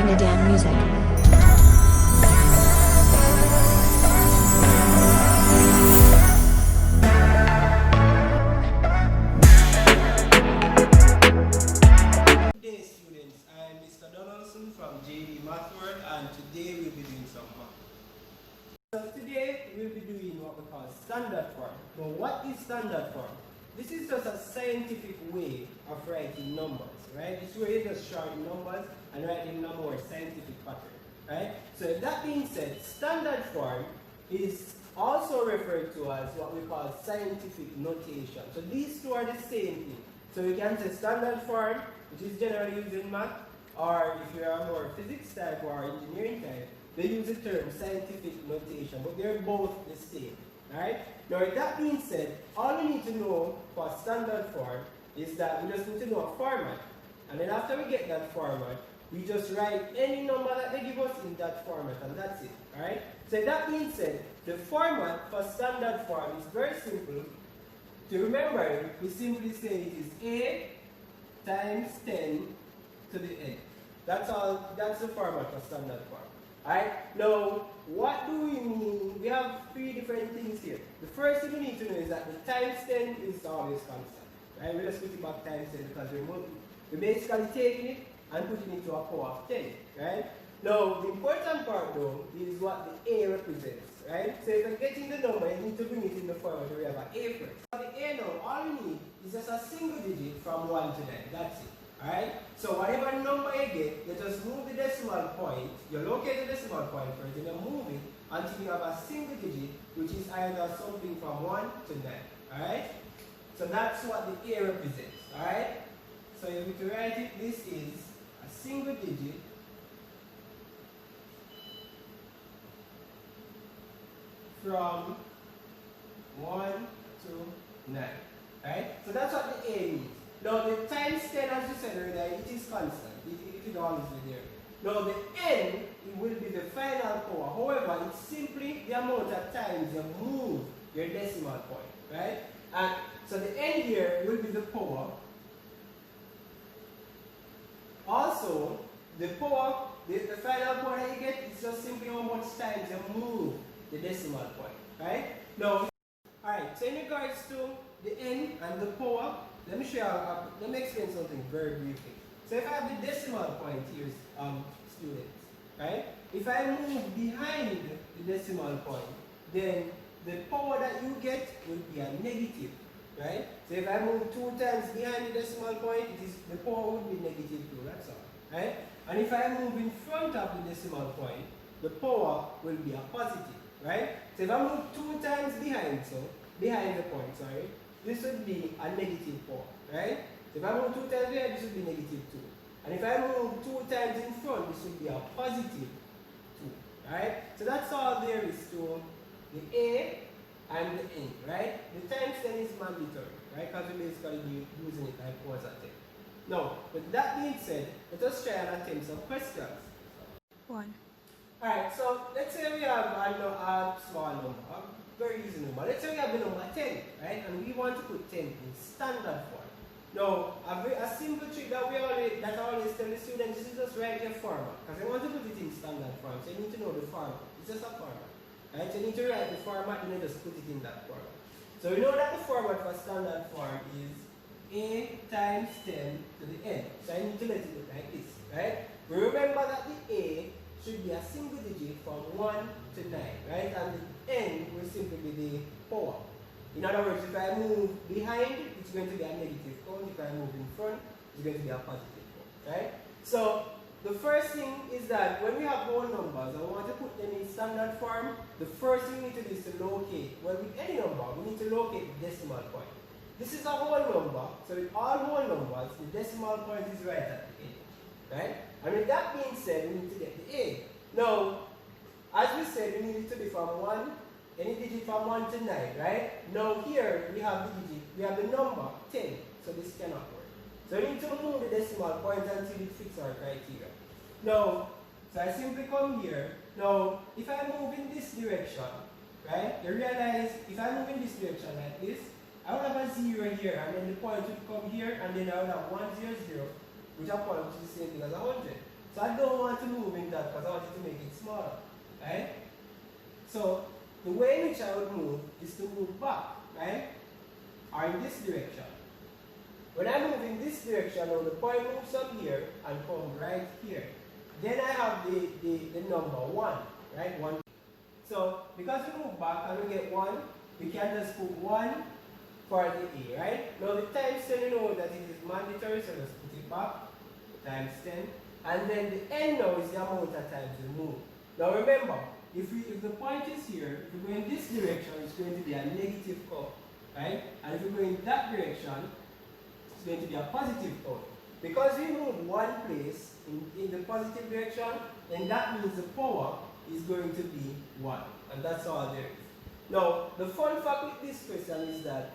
Trinidad music. Good day, students. I'm Mr. Donaldson from JD Math World, and today we'll be doing some math. So today we'll be doing what we call standard form. Now, what is standard form? This is just a scientific way of writing numbers, right? This way you just shorten numbers and writing a more scientific pattern, right? So that being said, standard form is also referred to as what we call scientific notation. So these two are the same thing. So you can say standard form, which is generally used in math, or if you are more physics type or engineering type, they use the term scientific notation, but they're both the same. Right? Now, with that being said, all we need to know for standard form is that we just need to know a format. And then after we get that format, we just write any number that they give us in that format, and that's it. Alright? So that being said, the format for standard form is very simple. To remember it, we simply say it is A times 10 to the n. That's all, that's the format for standard form. Alright? Now, what do we mean? We have three different things here. The first thing we need to know is that the times 10 is always constant. Right? We just put it back times 10 because we're basically taking it and putting it to a power of 10. Right? Now, the important part though is what the A represents. Right? So if you're getting the number, you need to bring it in the format where we have an A first. For the A now, all we need is just a single digit from 1 to 9. That's it. Alright? So whatever number you get, you just move the decimal point, you locate the decimal point first, and you move it until you have a single digit, which is either something from 1 to 9. Alright? So that's what the A represents. Alright? So if we to write it, this is a single digit from 1 to 9. Right? So that's what the A means. Now the times 10, as you said earlier, it is constant. It will always be there. Now the n, it will be the final power. However, it's simply the amount of times you move your decimal point. Right? And so the n here will be the power. Also, the power, the final power that you get is just simply how much times you move the decimal point. Right? Now, alright, so in regards to the n and the power, let me show you, let me explain something very briefly. So if I have the decimal point here, students, right? If I move behind the decimal point, then the power that you get will be a negative, right? So if I move 2 times behind the decimal point, the power would be negative 2, that's all, right? And if I move in front of the decimal point, the power will be a positive, right? So if I move 2 times behind the point, this would be a negative 4, right? So if I move 2 times behind, this would be negative 2. And if I move 2 times in front, this would be a positive 2, right? So that's all there is to the A and the N, right? The times 10 is mandatory, right? Because we're basically using it like powers at 10. Now, with that being said, let us try and attempt some questions. 1. Alright, so let's say we have a small number, a very easy number. Let's say we have the number 10, right? And we want to put 10 in standard form. Now, a simple trick that I always tell the students is just write your format. Because I want to put it in standard form, so you need to know the format. It's just a format. Right? So you need to write the format and then just put it in that format. So we know that the format for standard form is A times 10 to the n. So I need to let it look like this, right? We remember that the A should be a single digit from 1 to 9, right? And the n will simply be the power. In other words, if I move behind, it's going to be a negative count. If I move in front, it's going to be a positive count, right? So the first thing is that when we have whole numbers and we want to put them in standard form, the first thing we need to do is to locate, well, with any number, we need to locate the decimal point. This is a whole number, so with all whole numbers, the decimal point is right at the end, right? And with that being said, we need to get the A. Now, as we said, we need it to be from 1, any digit from 1 to 9, right? Now here, we have the digit, we have the number 10, so this cannot work. So we need to move the decimal point until it fits our criteria. Now, so I simply come here. Now, if I move in this direction, right, you realize if I move in this direction like this, I would have a 0 here, and then the point would come here, and then I would have 1, 0, 0, which a point which is the same thing as 100. So So I don't want to move in that because I want it to make it smaller. Right? So the way in which I would move is to move back, right? Or in this direction. When I move in this direction, now the point moves from here and come right here. Then I have the number 1, right? 1. So because we move back and we get 1, we can just put 1 for the A, right? Now the times 10, you know that it is mandatory, so let's put it back, times 10. And then the N now is the amount of times we move. Now remember, if the point is here, if we go in this direction, it's going to be a negative curve, right? And if we go in that direction, it's going to be a positive curve. Because we move one place in the positive direction, then that means the power is going to be 1. And that's all there is. Now, the fun fact with this question is that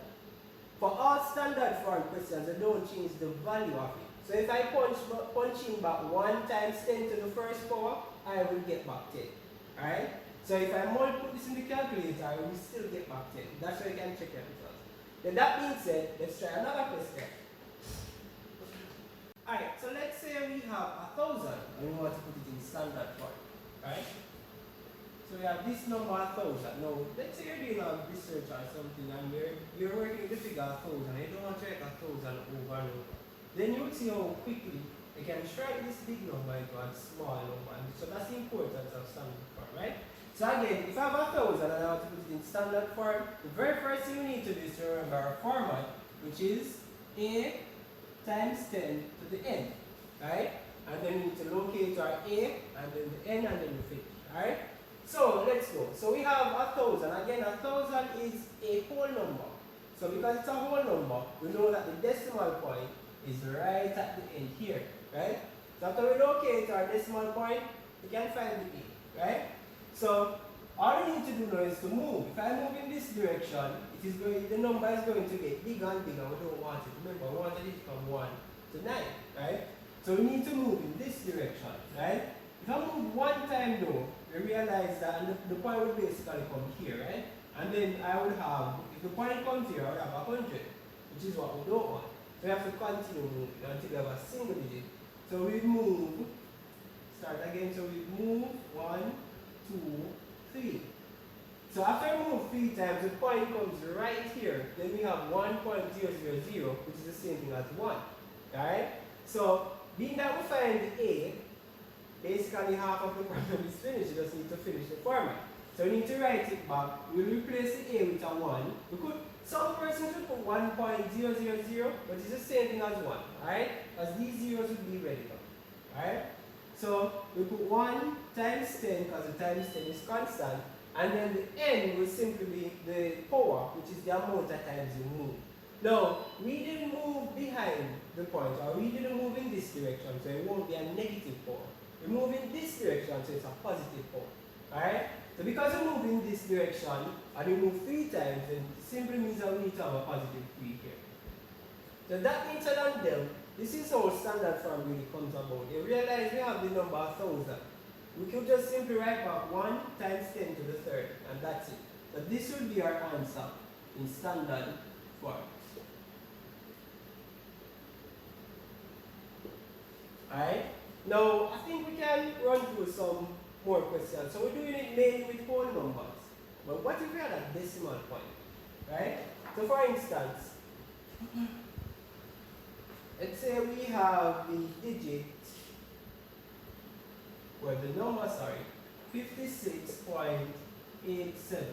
for all standard form questions, I don't change the value of it. So if I punch in back 1 times 10 to the first power, I will get back 10. Alright? So if I put this in the calculator, I will still get back 10. That's how you can check your results. Then that being said, let's try another question. Alright, so let's say we have 1,000 and we want to put it in standard form. Right? So we have this number 1,000. Now, let's say you're doing a research or something and you're working with the figure 1,000 and you don't want to write 1,000 over and over. Then you would see how quickly you can shrink this big number into a small number. And so that's the importance of standard form, right? So again, if I have 1,000 and I want to put it in standard form, the very first thing you need to do is to remember our format, which is A times 10 to the n, right? And then we need to locate our A, and then the n, and then the finish, right? So let's go. So we have 1,000. Again, 1,000 is a whole number. So because it's a whole number, we know that the decimal point is right at the end here, right? So after we locate our decimal point, we can find the A, right? So all we need to do now is to move. If I move in this direction, the number is going to get bigger and bigger. We don't want it. Remember, we wanted it from 1 to 9, right? So we need to move in this direction, right? If I move 1 time though, we realize that the point would basically come here, right? And then I would have, if the point comes here, I would have 100, which is what we don't want. So we have to continue moving until we have a single digit. So we move, start again, so we move 1, 2, 3. So after we move 3 times, the point comes right here. Then we have 1.000, which is the same thing as 1. Alright? So, being that we find the A, basically half of the problem is finished. You just need to finish the format. So we need to write it back. We'll replace the A with a 1. Some persons will put 1.000, but it's the same thing as 1. Alright? As these zeros would be radical. Alright? So we put 1 times 10 because the times 10 is constant. And then the n will simply be the power, which is the amount of times you move. Now, we didn't move behind the point, or we didn't move in this direction, so it won't be a negative power. We move in this direction, so it's a positive power. Alright? So because we move in this direction, and we move 3 times, then it simply means that we need to have a positive 3 here. So that being said and done, this is how standard form really comes about. You realize we have the number 1,000. We could just simply write back 1 times 10 to the third, and that's it. So this will be our answer in standard form. Alright? Now, I think we can run through some more questions. So we're doing it mainly with whole numbers. But what if we had a decimal point? Right? So for instance, let's say we have the digit, well, the number, 56.87.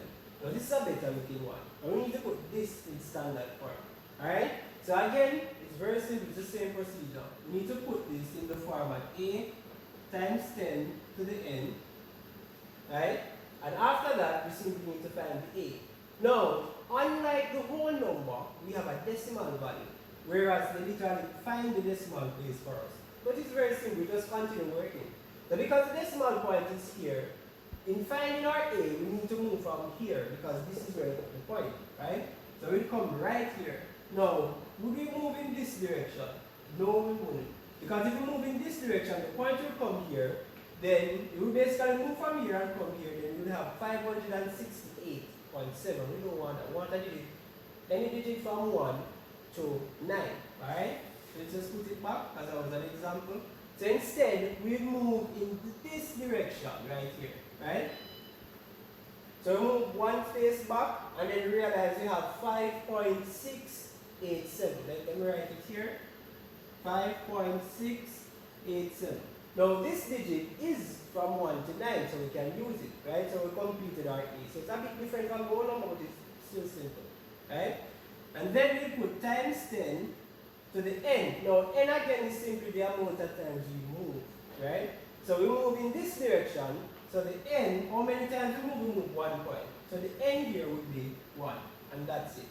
Now this is a better looking one. And we need to put this in standard form. Alright? So again, it's very simple, it's the same procedure. We need to put this in the format A times 10 to the n. Right? And after that, we simply need to find the A. Now, unlike the whole number, we have a decimal value. Whereas they literally find the decimal place for us. But it's very simple, just continue working. So because the decimal point is here, in finding our A, we need to move from here because this is where we put the point, right? So we'll come right here. Now, would we move in this direction? No, we wouldn't. Because if we move in this direction, the point will come here, then it will basically move from here and come here, then we'll have 568.7. We don't want that. We want a digit, any digit from 1 to 9, right? Let's just put it back as I was an example. So instead, we move in this direction right here, right? So we move one space back and then realize we have 5.687. Let me write it here. 5.687. Now this digit is from 1 to 9, so we can use it, right? So we completed our A. So it's a bit different from whole number, but it's still simple, right? And then we put times 10 to the n. Now n again is simply the amount of times we move, right? So we move in this direction. So the n, how many times we move? We move 1 point. So the n here would be 1, and that's it.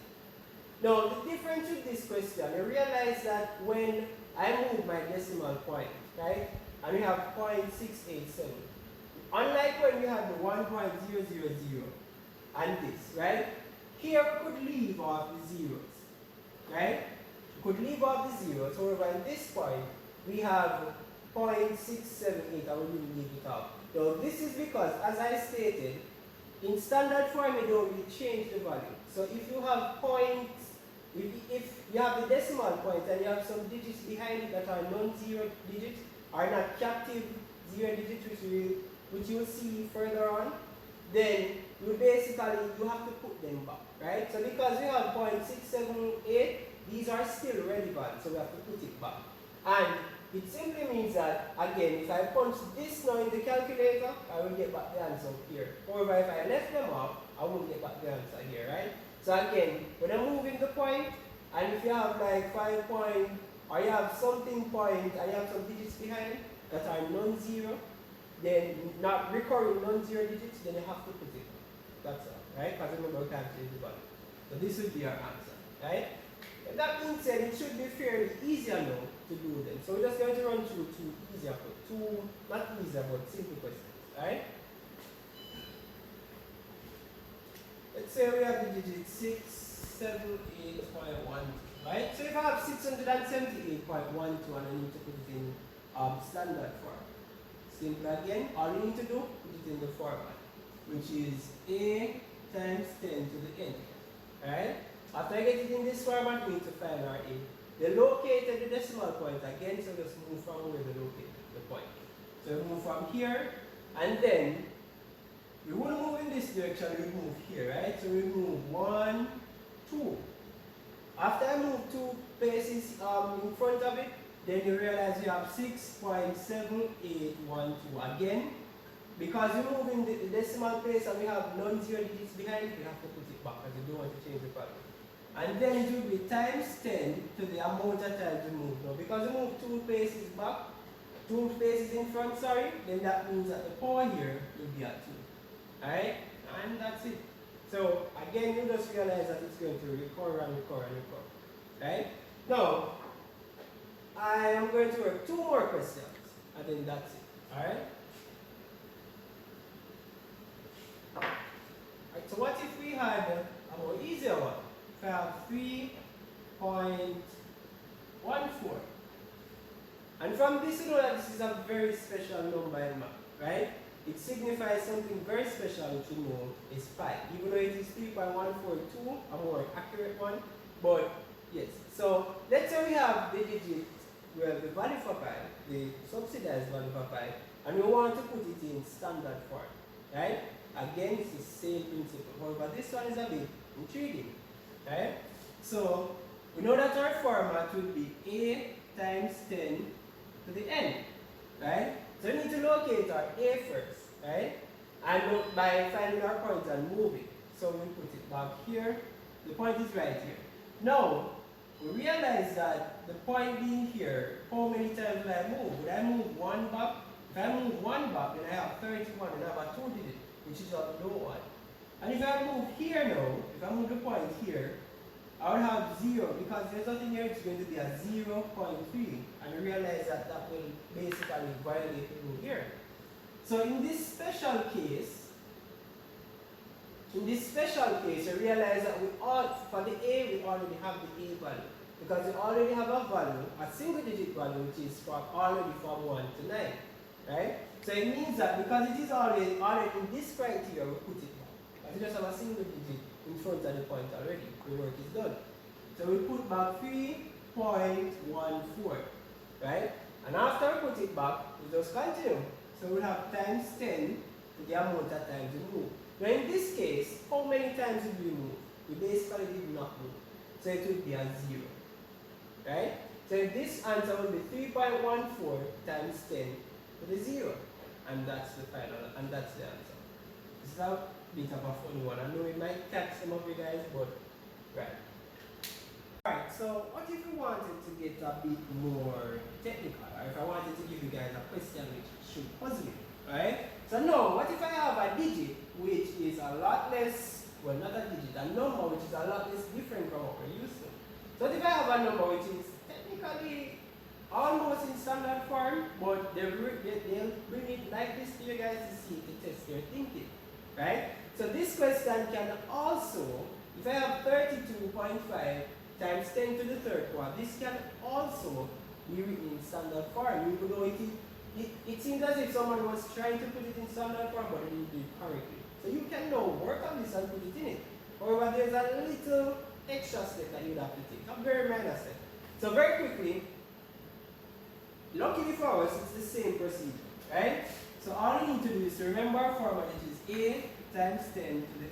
Now the difference with this question, you realize that when I move my decimal point, right, and we have 0.687, unlike when we have the 1.000 and this, right, here we could leave off the zeros, right? We could leave off the zeros. However, at this point, we have 0.678, I will leave it off. Now, this is because, as I stated, in standard form, you don't really change the value. So if you have points, if you have the decimal point and you have some digits behind it that are non-zero digits, are not captive zero digits, which you will see further on, then you basically, you have to put them back, right? So because we have 0.678, these are still relevant, so we have to put it back. And it simply means that, again, if I punch this now in the calculator, I will get back the answer here. However, if I left them off, I won't get back the answer here, right? So again, when I'm moving the point, and if you have like 5 point, or you have something point, and you have some digits behind that are non-zero, then not recurring non-zero digits, then you have to put it. That's all, right? Because remember, we can't change the value. So this would be our answer, right? And that being said, it should be fairly easier now to do them. So we're just going to run through two easier, not easier, but simple questions, right? Let's say we have the digit 678.1, right? So if I have 678.12 and I need to put it in standard form, simple again, all you need to do, put it in the format, which is a times 10 to the n, right? After I get it in this format, we need to find our a. They located the decimal point again, so just move from where they located the point. So we move from here, and then we wouldn't move in this direction, we move here, right? So we move 1, 2. After I move 2 places in front of it, then you realize you have 6.7812. Again, because we move in the decimal place and we have non-zero digits behind it, we have to put it back because we don't want to change the value. And then it will be times 10 to the amount of times we move. Now, because we move 2 places back, 2 places in front, sorry, then that means that the power here will be at 2. Alright? And that's it. So, again, you just realize that it's going to recur and recur and recur. Right? Now, I am going to work 2 more questions, and then that's it. Alright? Alright, so what if we had a more easier one? If I have 3.14. And from this, you know that this is a very special number in math, right? It signifies something very special, which you know is pi. Even though it is 3.142, a more accurate one, but yes. So let's say we have the digit, well, the value for pi, the subsidized value for pi, and we want to put it in standard form, right? Again, it's the same principle. However, this one is a bit intriguing, right? So we know that our format would be a times 10 to the n, right? So we need to locate our a first, right? And look by finding our point and moving. So we put it back here. The point is right here. Now, we realize that the point being here, how many times will I move? Would I move 1 back? If I move 1 back, then I have 31 and I have a 2 digit, which is a low one. And if I move here now, if I move the point here, I would have 0 because there's nothing here, it's going to be a 0.3. And you realize that that will basically violate the rule here. So in this special case, you realize that for the a, we already have the a value. Because we already have a value, a single digit value, which is already from 1 to 9. Right? So it means that because it is already in this criteria, we put it back. But we just have a single digit in front of the point already. The work is done. So we put back 3.14. Right? And after we put it back, we just continue. So we have times 10 to the amount of times we move. Now in this case, how many times did we move? We basically did not move. So it would be a 0. Right? So this answer will be 3.14 times 10 to the 0. And that's the final, and that's the answer. This is a bit of a funny one. I know it might catch some of you guys, but right. Alright, so what if we wanted to get a bit more technical, or if I wanted to give you guys a question which should puzzle you, right? So now, what if I have a digit which is a lot less, well not a digit, a number which is a lot less different from what we're used to. So what if I have a number which is technically almost in standard form, but they'll bring it like this to you guys to see to test your thinking, right? So this question can also, if I have 32.5 times 10 to the third power, this can also be written in standard form, even though it seems as if someone was trying to put it in standard form, but it didn't do it correctly. So you can now work on this and put it in it. However, there's a little extra step that you'd have to take, a very minor step. So very quickly, luckily for us, it's the same procedure, right? So all you need to do is to remember our formula, which is a times 10 to the n.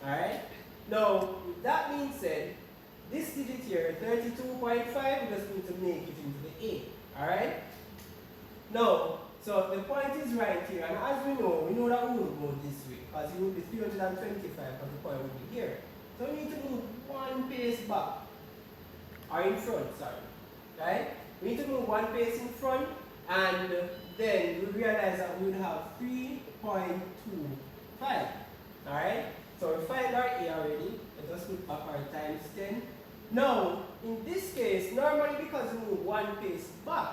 Alright? Now, with that being said, this digit here, 32.5, we just need to make it into the a. Alright? Now, so the point is right here, and as we know that we will go this way, because it will be 325, because the point will be here. So we need to move one pace back, or in front, sorry. Right? We need to move one pace in front, and then we realize that we would have 3.25. Alright? So we find our A already. Let us put back our times 10. Now, in this case, normally because we move one pace back,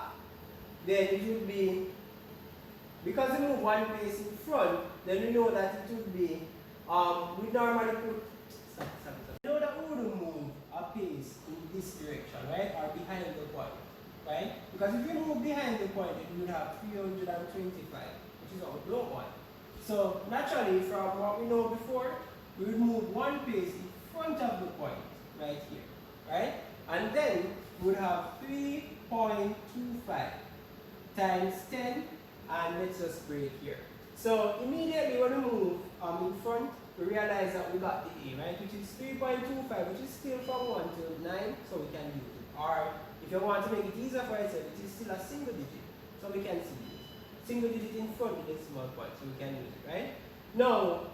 then it would be, because we move one pace in front, then we know that it would be, we normally put, we know that we would move a pace in this direction, right? Or behind the point, right? Because if we move behind the point, then we would have 325, which is what we don't want. So naturally, from what we know before, we would move one pace in front of the point, right here, right? And then we would have 3.25 times 10, and let's just break here. So immediately when we move in front, we realize that we got the A, right? Which is 3.25, which is still from 1 to 9, so we can use it. Or if you want to make it easier for yourself, it is still a single digit, so we can see it. Single digit in front with a small point, so we can use it, right? Now,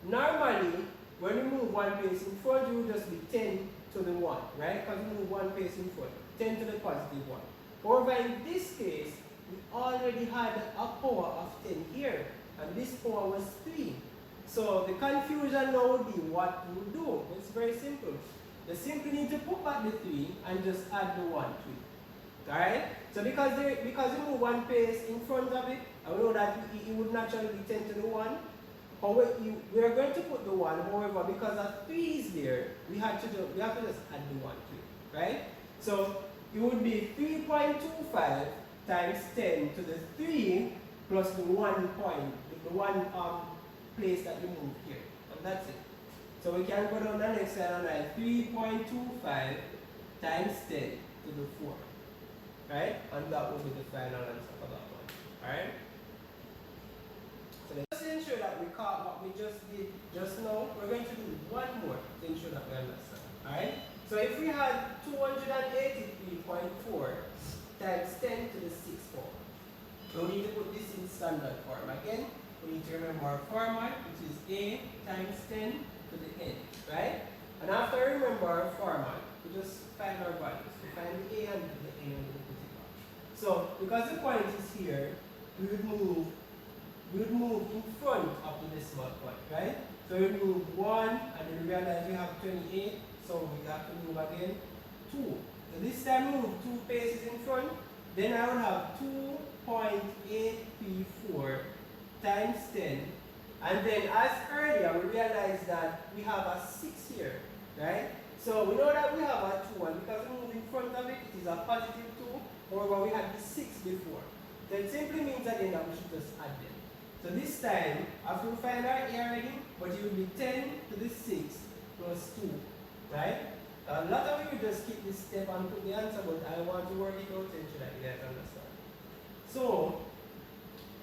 normally, when we move one pace in front, it will just be 10 to the 1, right? Because we move one pace in front, 10 to the positive 1. However, in this case, we already had a power of 10 here, and this power was 3. So the confusion now would be what you would do. It's very simple. You simply need to put back the 3 and just add the 1 to it. Alright? So because you move one pace in front of it, and we know that it would naturally be 10 to the 1. However, we are going to put the 1, however, because a 3 is there, we have to just add the 1 to it. Right? So it would be 3.25 times 10 to the 3 plus the 1 point, the 1 place that you move here. And that's it. So we can go down the next line and write 3.25 times 10 to the 4. Right? And that will be the final answer for that one. Alright? So let's ensure that we caught what we just did just now. We're going to do one more to ensure that we understand. Alright? So if we had 283.4 times 10 to the 6th power, we need to put this in standard form. Again, we need to remember our format, which is A times 10 to the n, right? And after we remember our format, we just find our values. We find the A and the n and we put it back. So because the point is here, we would move in front of the decimal point, right? So we move 1 and then we realize we have 28, so we have to move again 2. So this time we move 2 paces in front, then I would have 2.834 times 10. And then as earlier, we realized that we have a 6 here, right? So we know that we have a 2, and because we move in front of it, it is a positive 2, however, we had the 6 before. So it simply means again that we should just add them. So this time, after we find our A already, but it will be 10 to the 6 plus 2, right? A lot of you just skip this step and put the answer, but I want to work it out and so that you guys understand. So,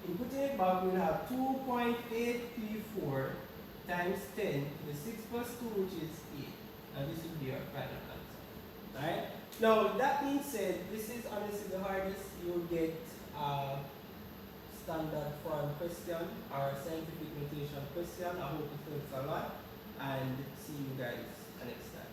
in putting it back, we'll have 2.8p4 times 10 to the 6 plus 2, which is 8. And this will be our final answer. Alright? Now, that being said, this is honestly the hardest. You'll get a standard form question or scientific notation question. I hope it helps a lot. And see you guys next time.